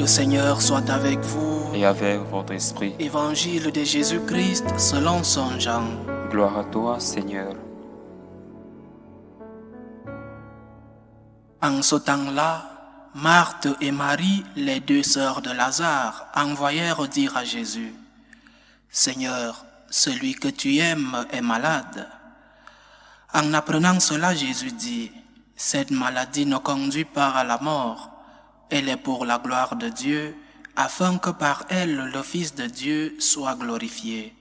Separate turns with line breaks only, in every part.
Le Seigneur soit avec vous.
Et avec votre esprit.
Évangile de Jésus-Christ selon Saint Jean.
Gloire à toi, Seigneur.
En ce temps-là, Marthe et Marie, les deux sœurs de Lazare, envoyèrent dire à Jésus: Seigneur, celui que tu aimes est malade. En apprenant cela, Jésus dit: Cette maladie ne conduit pas à la mort, elle est pour la gloire de Dieu, afin que par elle le Fils de Dieu soit glorifié.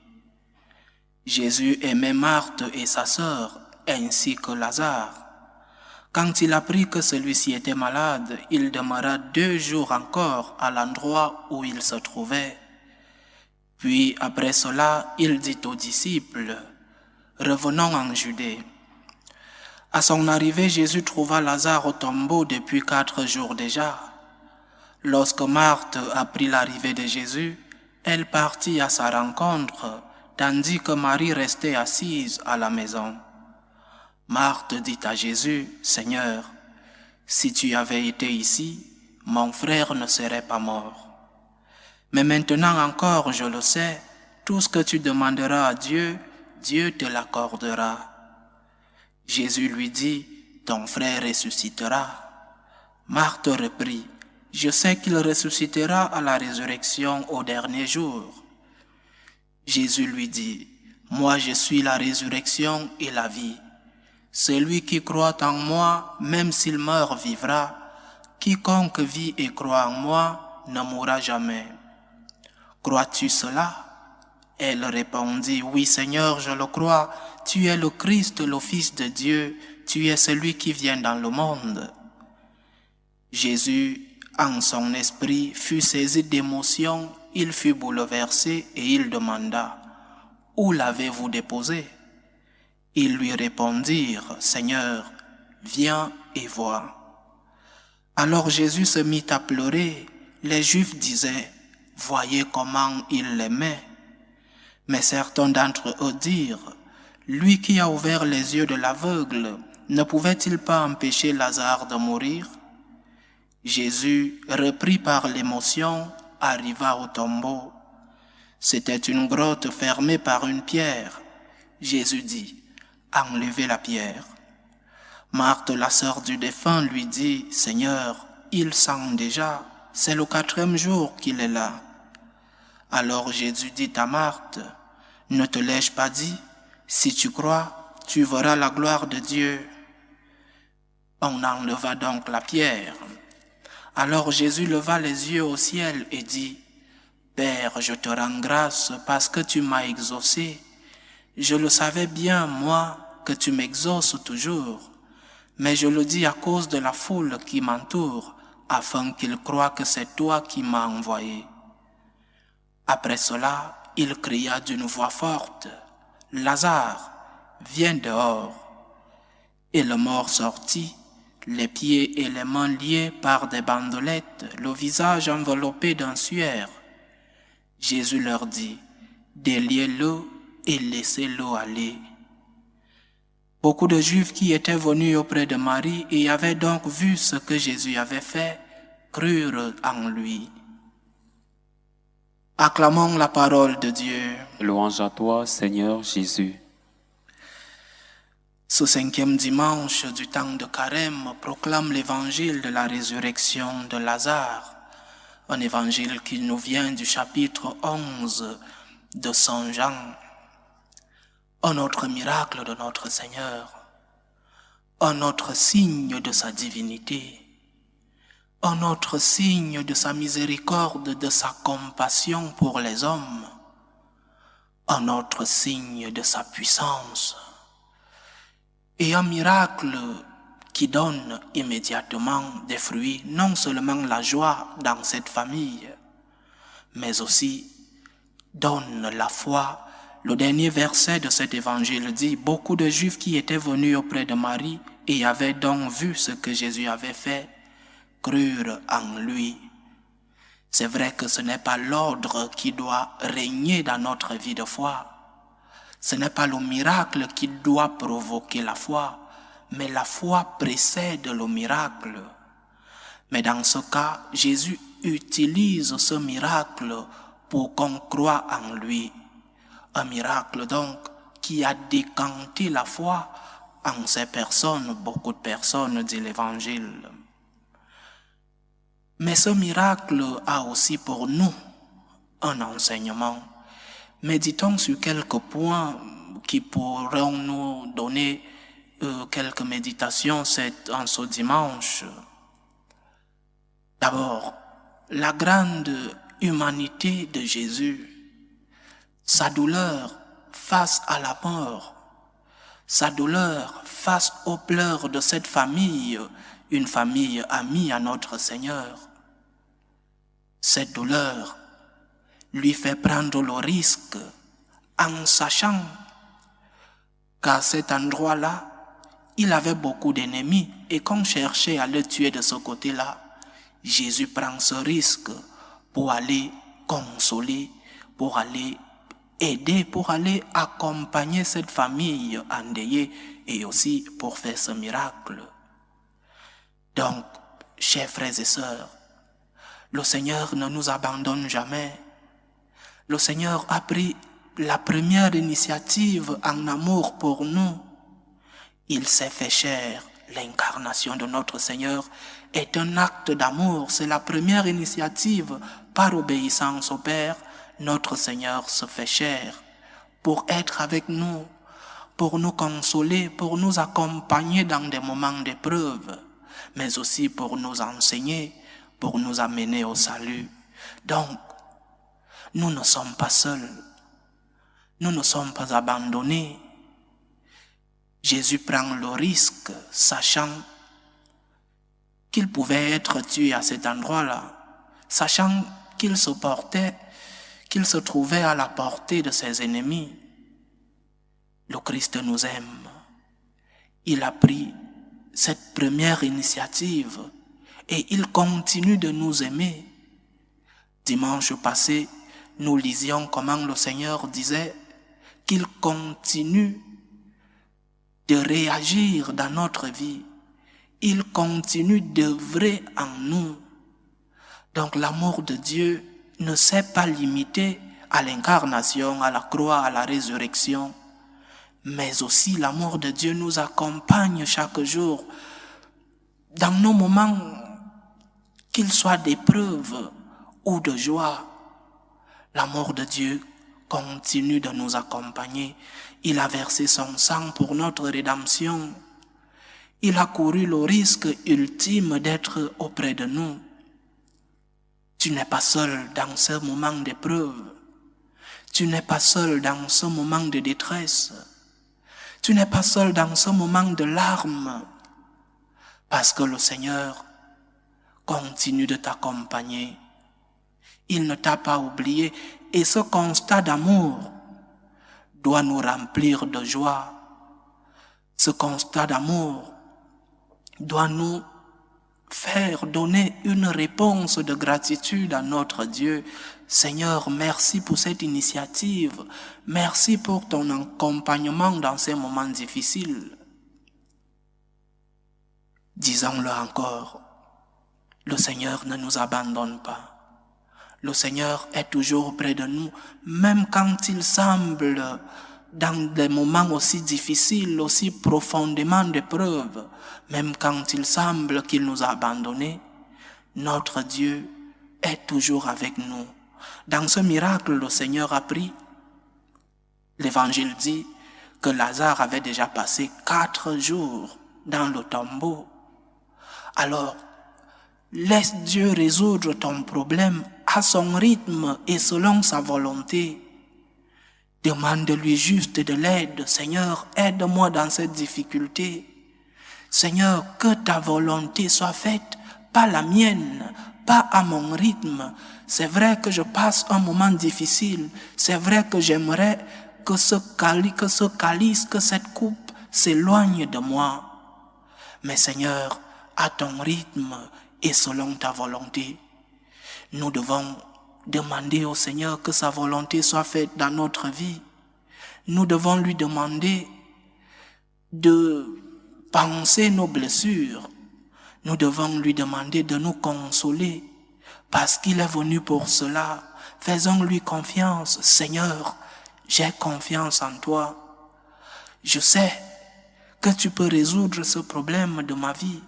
Jésus aimait Marthe et sa sœur, ainsi que Lazare. Quand il apprit que celui-ci était malade, il demeura 2 jours encore à l'endroit où il se trouvait. Puis après cela, il dit aux disciples: Revenons en Judée. À son arrivée, Jésus trouva Lazare au tombeau depuis 4 jours déjà. Lorsque Marthe apprit l'arrivée de Jésus, elle partit à sa rencontre, tandis que Marie restait assise à la maison. Marthe dit à Jésus: Seigneur, si tu avais été ici, mon frère ne serait pas mort. Mais maintenant encore, je le sais, tout ce que tu demanderas à Dieu, Dieu te l'accordera. Jésus lui dit: Ton frère ressuscitera. Marthe reprit: Je sais qu'il ressuscitera à la résurrection au dernier jour. Jésus lui dit: Moi je suis la résurrection et la vie. Celui qui croit en moi, même s'il meurt, vivra. Quiconque vit et croit en moi ne mourra jamais. Crois-tu cela? Elle répondit: Oui, Seigneur, je le crois. Tu es le Christ, le Fils de Dieu. Tu es celui qui vient dans le monde. Jésus, en son esprit, fut saisi d'émotion. Il fut bouleversé et il demanda: Où l'avez-vous déposé? Ils lui répondirent: Seigneur, viens et vois. Alors Jésus se mit à pleurer. Les Juifs disaient: Voyez comment il l'aimait. Mais certains d'entre eux dirent: Lui qui a ouvert les yeux de l'aveugle, ne pouvait-il pas empêcher Lazare de mourir? Jésus, repris par l'émotion, arriva au tombeau. C'était une grotte fermée par une pierre. Jésus dit: Enlevez la pierre. Marthe, la sœur du défunt, lui dit: Seigneur, il sent déjà, c'est le 4e jour qu'il est là. Alors Jésus dit à Marthe: Ne te l'ai-je pas dit? Si tu crois, tu verras la gloire de Dieu. On enleva donc la pierre. Alors Jésus leva les yeux au ciel et dit: Père, je te rends grâce parce que tu m'as exaucé. Je le savais bien, moi, que tu m'exauces toujours, mais je le dis à cause de la foule qui m'entoure, afin qu'ils croient que c'est toi qui m'as envoyé. Après cela, il cria d'une voix forte: Lazare, viens dehors. Et le mort sortit, les pieds et les mains liés par des bandelettes, le visage enveloppé d'un suaire. Jésus leur dit: Déliez-le et laissez-le aller. Beaucoup de Juifs qui étaient venus auprès de Marie et avaient donc vu ce que Jésus avait fait, crurent en lui. Acclamons la parole de Dieu.
Louange à toi, Seigneur Jésus.
Ce 5e dimanche du temps de Carême proclame l'évangile de la résurrection de Lazare, un évangile qui nous vient du chapitre 11 de Saint Jean. Un autre miracle de notre Seigneur, un autre signe de sa divinité, un autre signe de sa miséricorde, de sa compassion pour les hommes, un autre signe de sa puissance, et un miracle qui donne immédiatement des fruits, non seulement la joie dans cette famille, mais aussi donne la foi. Le dernier verset de cet évangile dit: Beaucoup de Juifs qui étaient venus auprès de Marie et avaient donc vu ce que Jésus avait fait, crurent en lui. C'est vrai que ce n'est pas l'ordre qui doit régner dans notre vie de foi. Ce n'est pas le miracle qui doit provoquer la foi, mais la foi précède le miracle. Mais dans ce cas, Jésus utilise ce miracle pour qu'on croie en lui. Un miracle donc qui a décanté la foi en ces personnes, beaucoup de personnes dit l'Évangile. Mais ce miracle a aussi pour nous un enseignement. Méditons sur quelques points qui pourront nous donner quelques méditations en ce dimanche. D'abord, la grande humanité de Jésus, sa douleur face à la mort, sa douleur face aux pleurs de cette famille, une famille amie à notre Seigneur. Cette douleur lui fait prendre le risque en sachant qu'à cet endroit-là, il avait beaucoup d'ennemis et qu'on cherchait à le tuer de ce côté-là. Jésus prend ce risque pour aller consoler, pour aller aider, pour aller accompagner cette famille endeuillée et aussi pour faire ce miracle. Donc, chers frères et sœurs, le Seigneur ne nous abandonne jamais. Le Seigneur a pris la première initiative en amour pour nous. Il s'est fait chair. L'incarnation de notre Seigneur est un acte d'amour. C'est la première initiative. Par obéissance au Père, notre Seigneur se fait chair pour être avec nous, pour nous consoler, pour nous accompagner dans des moments d'épreuve, mais aussi pour nous enseigner, pour nous amener au salut. Donc, nous ne sommes pas seuls. Nous ne sommes pas abandonnés. Jésus prend le risque, sachant qu'il pouvait être tué à cet endroit-là, sachant qu'il se trouvait à la portée de ses ennemis. Le Christ nous aime. Il a pris cette première initiative et il continue de nous aimer. Dimanche passé, nous lisions comment le Seigneur disait qu'il continue de réagir dans notre vie. Il continue d'œuvrer en nous. Donc l'amour de Dieu ne s'est pas limité à l'incarnation, à la croix, à la résurrection, mais aussi l'amour de Dieu nous accompagne chaque jour dans nos moments, qu'ils soient d'épreuve ou de joie. L'amour de Dieu continue de nous accompagner. Il a versé son sang pour notre rédemption. Il a couru le risque ultime d'être auprès de nous. Tu n'es pas seul dans ce moment d'épreuve. Tu n'es pas seul dans ce moment de détresse. Tu n'es pas seul dans ce moment de larmes. Parce que le Seigneur continue de t'accompagner. Il ne t'a pas oublié. Et ce constat d'amour doit nous remplir de joie. Ce constat d'amour doit nous faire donner une réponse de gratitude à notre Dieu. Seigneur, merci pour cette initiative. Merci pour ton accompagnement dans ces moments difficiles. Disons-le encore, le Seigneur ne nous abandonne pas. Le Seigneur est toujours près de nous, même quand il semble, dans des moments aussi difficiles, aussi profondément d'épreuve, même quand il semble qu'il nous a abandonnés, notre Dieu est toujours avec nous. Dans ce miracle, le Seigneur a pris, l'Évangile dit que Lazare avait déjà passé 4 jours dans le tombeau. Alors, laisse Dieu résoudre ton problème à son rythme et selon sa volonté. Demande-lui juste de l'aide. Seigneur, aide-moi dans cette difficulté. Seigneur, que ta volonté soit faite, pas la mienne, pas à mon rythme. C'est vrai que je passe un moment difficile. C'est vrai que j'aimerais que ce calice, que cette coupe s'éloigne de moi. Mais Seigneur, à ton rythme et selon ta volonté, nous devons demander au Seigneur que sa volonté soit faite dans notre vie. Nous devons lui demander de panser nos blessures, Nous devons lui demander de nous consoler parce qu'il est venu pour cela. Faisons-lui confiance. Seigneur, j'ai confiance en toi. Je sais que tu peux résoudre ce problème de ma vie.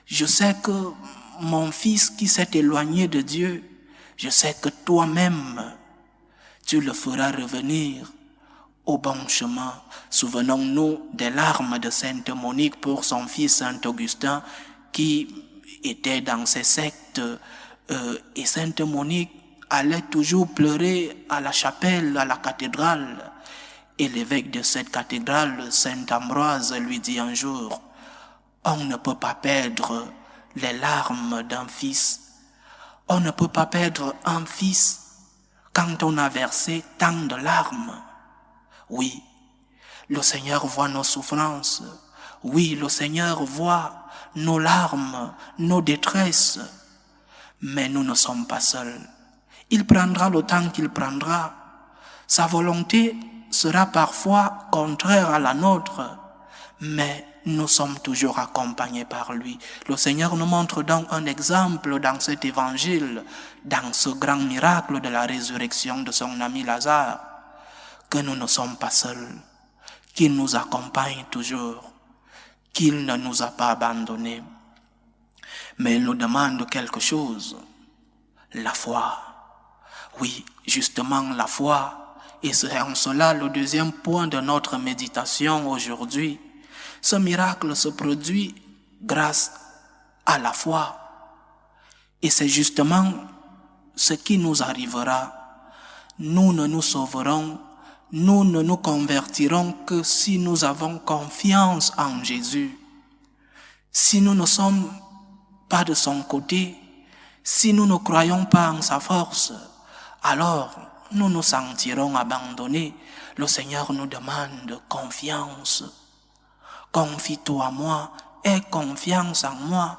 Je sais que mon fils qui s'est éloigné de Dieu, je sais que toi-même, tu le feras revenir au bon chemin. Souvenons-nous des larmes de Sainte Monique pour son fils Saint Augustin qui était dans ces sectes et Sainte Monique allait toujours pleurer à la chapelle, à la cathédrale. Et l'évêque de cette cathédrale, Saint Ambroise, lui dit un jour, « On ne peut pas perdre les larmes d'un fils. On ne peut pas perdre un fils quand on a versé tant de larmes. » Oui, le Seigneur voit nos souffrances. Oui, le Seigneur voit nos larmes, nos détresses. Mais nous ne sommes pas seuls. Il prendra le temps qu'il prendra. Sa volonté sera parfois contraire à la nôtre, mais nous sommes toujours accompagnés par lui. Le Seigneur nous montre donc un exemple dans cet évangile, dans ce grand miracle de la résurrection de son ami Lazare, que nous ne sommes pas seuls, qu'il nous accompagne toujours, qu'il ne nous a pas abandonnés. Mais il nous demande quelque chose, la foi. Oui, justement la foi. Et c'est en cela le deuxième point de notre méditation aujourd'hui. Ce miracle se produit grâce à la foi. Et c'est justement ce qui nous arrivera. Nous ne nous sauverons, nous ne nous convertirons que si nous avons confiance en Jésus. Si nous ne sommes pas de son côté, si nous ne croyons pas en sa force, alors nous nous sentirons abandonnés. Le Seigneur nous demande confiance. Confie-toi à moi, aie confiance en moi,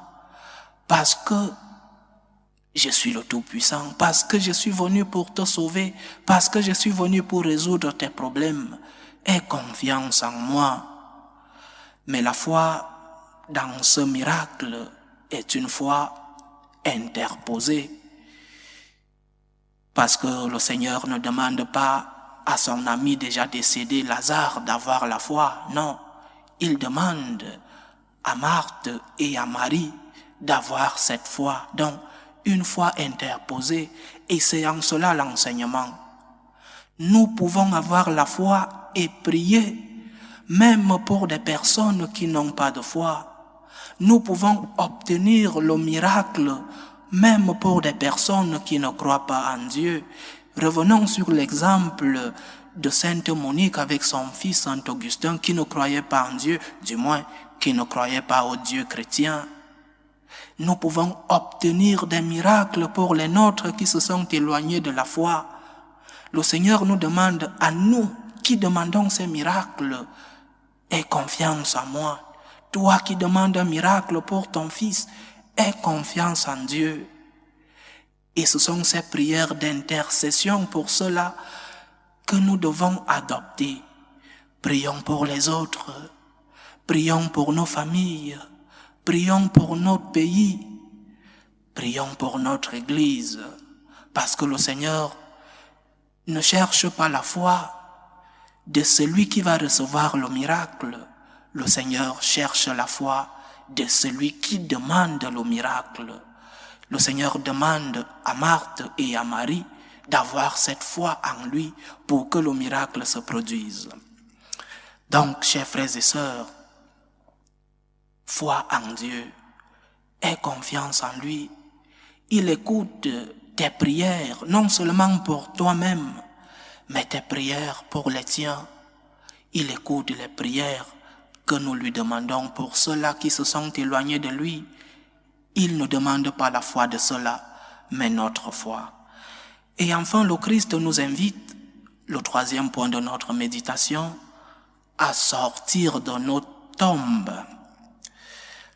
parce que je suis le Tout-Puissant, parce que je suis venu pour te sauver, parce que je suis venu pour résoudre tes problèmes. Aie confiance en moi. Mais la foi dans ce miracle est une foi interposée. Parce que le Seigneur ne demande pas à son ami déjà décédé, Lazare, d'avoir la foi. Non, il demande à Marthe et à Marie d'avoir cette foi. Donc, une foi interposée. Et c'est en cela l'enseignement. Nous pouvons avoir la foi et prier, même pour des personnes qui n'ont pas de foi. Nous pouvons obtenir le miracle même pour des personnes qui ne croient pas en Dieu. Revenons sur l'exemple de Sainte Monique avec son fils Saint Augustin qui ne croyait pas en Dieu, du moins qui ne croyait pas au Dieu chrétien. Nous pouvons obtenir des miracles pour les nôtres qui se sont éloignés de la foi. Le Seigneur nous demande à nous qui demandons ces miracles, aie confiance en moi. Toi qui demandes un miracle pour ton fils, aie confiance en Dieu. Et ce sont ces prières d'intercession pour cela que nous devons adopter. Prions pour les autres, prions pour nos familles, prions pour notre pays, prions pour notre Église, parce que le Seigneur ne cherche pas la foi de celui qui va recevoir le miracle. Le Seigneur cherche la foi de celui qui demande le miracle. Le Seigneur demande à Marthe et à Marie d'avoir cette foi en lui pour que le miracle se produise. Donc, chers frères et sœurs, foi en Dieu, aie confiance en lui. Il écoute tes prières, non seulement pour toi-même, mais tes prières pour les tiens. Il écoute les prières que nous lui demandons pour ceux-là qui se sont éloignés de lui. Il ne demande pas la foi de ceux-là, mais notre foi. Et enfin, le Christ nous invite, le troisième point de notre méditation, à sortir de nos tombes.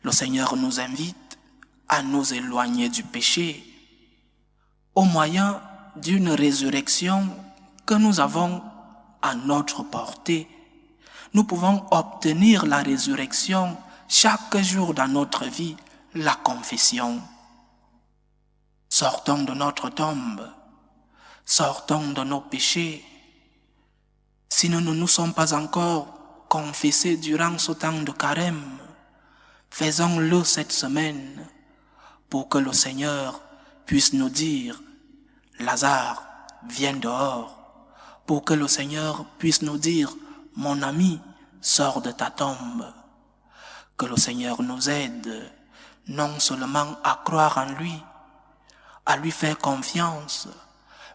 Le Seigneur nous invite à nous éloigner du péché au moyen d'une résurrection que nous avons à notre portée. Nous pouvons obtenir la résurrection chaque jour dans notre vie la confession. Sortons de notre tombe, sortons de nos péchés. Si nous ne nous sommes pas encore confessés durant ce temps de carême, faisons-le cette semaine pour que le Seigneur puisse nous dire « Lazare, viens dehors », pour que le Seigneur puisse nous dire « Mon ami, sors de ta tombe ». Que le Seigneur nous aide non seulement à croire en lui, à lui faire confiance,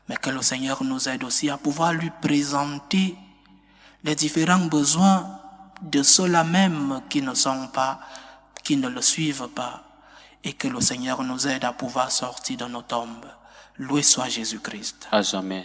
mais que le Seigneur nous aide aussi à pouvoir lui présenter les différents besoins de ceux-là même qui ne le suivent pas, et que le Seigneur nous aide à pouvoir sortir de nos tombes. Loué soit Jésus-Christ.
À jamais.